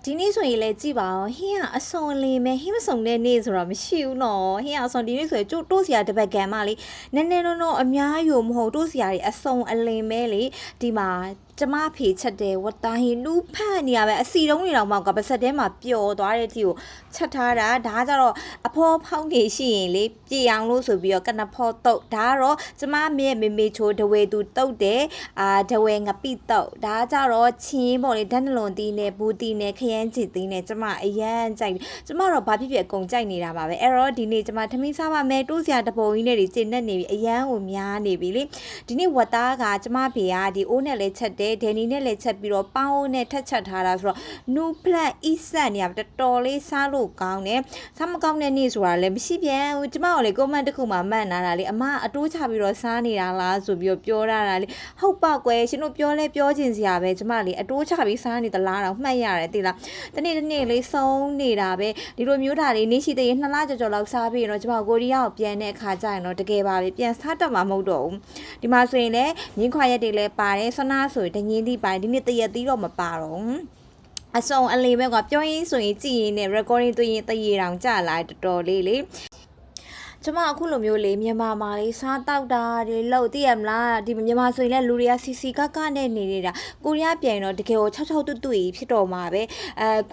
ဒီနေ့ဆိုရင်လည်းကြည့်ပါဦးဟင်းကအစုံအလင်ပဲဟင်းမစုံတဲ့နေ့ဆိုတော့မရှိဘူးနော်ဟင်းကအစုံဒီနေ့ဆိုရင်ကျို့တိုးစရာတစ်ပတ်ကံမလေးနည်းနည်းတော့အများယူမဟုတ်တိုးစရာတွေအစုံအလင်ပဲလေဒီမှာကျမဖေချက်တယ်ဝတ်သားဟင်းလူဖတ်နေရပဲအစီတုံးနေတော့မှကပါစက်ထဲမှာပျော်သွားတဲ့တီကိုချက်ထားတာဒါကြတော့အဖေါ်ဖောင်းနေရှိရင်လေပြေအောင်လို့ဆိုပြီးတော့ကနဖောတုတ်ဒါကတော့ကျမမေမေချိုးဒဝဲသူတုတ်တယ်ဒဝဲငပိတုတ်ဒါကြတော့ချင်းပေါ့လေဓာတ်နှလွန်တီးနဲ့ဘူးတီးနဲ့ခရမ်းချစ်တီးနဲ့ကျမအရန်ကြိုက်ကျမတော့ဘာဖြစ်ဖြစ်အကုန်ကြိုက်နေတာပါပဲအဲ့တော့ဒီနေ့ကျမထမင်းစားပါမယ်တိုးစရာတပုံကြီးနဲ့ဒီကျင့်နေနေပြီအရန်ကိုများနေပြီလေဒီနေ့ဝတ်သားကကျမဖေကဒီအိုးနဲ့လဲချက်တယ်ဒယ်နီနဲ့လည်းချက်ပြီးတော့ပေါင်းနဲ့ထက်ချက်ထားတာဆိုတော့နူဖလက်အီဆက်နေရတော်တော်လေးစားလို့ကောင်းတယ်စားမကောင်းတဲ့နေ့ဆိုတာလည်းမရှိပြန်ဘူးကျမကလေကွန်မန့်တစ်ခုမှမှတ်နာတာလေအမအတိုးချပြီးတော့စားနေတာလားဆိုပြီးတော့ပြောရတာလေဟုတ်ပါကွယ်ရှင်တို့ပြောလဲပြောချင်စရာပဲကျမလေအတိုးချပြီးစားနေသလားတော့မှတ်ရတယ်သိလားတနေ့လေးဆုံးနေတာပဲဒီလိုမျိုးဓာတ်လေးနေရှိသေးရင်2လကျော်လောက်စားပြီးတော့ကျမကိုရီးယားကိုပြန်တဲ့အခါကျရင်တော့တကယ်ပါပဲပြန်စားတတ်မှာမဟုတ်တော့ဘူးဒီမှာဆိုရင်လည်းငင်းခွာရက်တွေလည်းပါတယ်ဆနာဆိုရင်တငင်းသီးပိုင်းဒီနေ့တရက်သီးတော့မပါတော့အစုံအလေးပဲကပြောရင်းဆိုရင်ကြည်ရင်နဲ့ recording သွင်းရင်တရေတောင်ကြာလာတော်တော်လေးလေကျမအခုလိုမျိုးလေမြန်မာမှာလေးစားတောက်တာတွေလို့သိရမလားဒီမြန်မာဆိုရင်လည်းလူတွေကစီစီကကနဲ့နေနေတာကိုရီးယားပြန်တော့တကယ်ကို6တွတ်ဖြစ်တော့မှာပဲ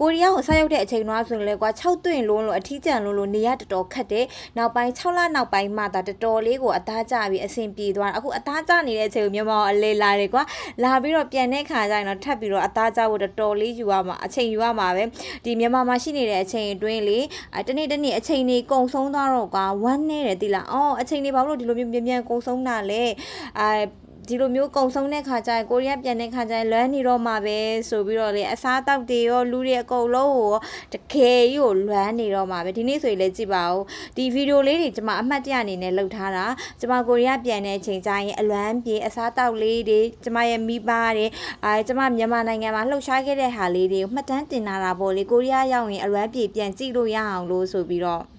ကိုရီးယားကိုစားရောက်တဲ့အချိန်တော့ဆိုရင်လည်းကွာ6တွင်လုံးလို့အထီးကျန်လုံးလို့နေရတော်တော်ခက်တယ်နောက်ပိုင်း6လနောက်ပိုင်းမှသာတော်တော်လေးကိုအသားကျပြီးအဆင်ပြေသွားတာအခုအသားကျနေတဲ့အချိန်ကိုမြန်မာအလေလာတယ်ကွာလာပြီးတော့ပြန်တဲ့ခါကျရင်တော့ထပ်ပြီးတော့အသားကျဖို့တော်တော်လေးယူရမှာအချိန်ယူရမှာပဲဒီမြန်မာမှာရှိနေတဲ့အချိန်အတွင်းလေတနေ့အချိန်တွေကုန်ဆုံးသွားတော့ကွာနေတယ်တိလားအော်အချိန်လေးဘာလို့ဒီလိုမျိုးမြန်ကုံဆုံးတာလဲဒီလိုမျိုးကုံဆုံးတဲ့ခါကျရင်ကိုရီးယားပြန်တဲ့ခါကျရင်လွမ်းနေတော့မှာပဲဆိုပြီးတော့လေအစားတောက်တွေရောလူတွေအကုန်လုံးကိုတကယ်ကြီးကိုလွမ်းနေတော့မှာပဲဒီနေ့ဆိုရင်လည်းကြည့်ပါဦးဒီဗီဒီယိုလေးတွေကျွန်မအမှတ်တရအနေနဲ့လုပ်ထားတာကျွန်မကိုရီးယားပြန်တဲ့အချိန်ကျရင်အလွမ်းပြေအစားတောက်လေးတွေကျွန်မရဲ့မိဘတွေကျွန်မမြန်မာနိုင်ငံမှာလှုပ်ရှားခဲ့တဲ့ဟာလေးတွေကိုမှတ်တမ်းတင်လာတာပေါ့လေကိုရီးယားရောက်ရင်အလွမ်းပြေပြန်ကြည့်လို့ရအောင်လို့ဆိုပြီးတော့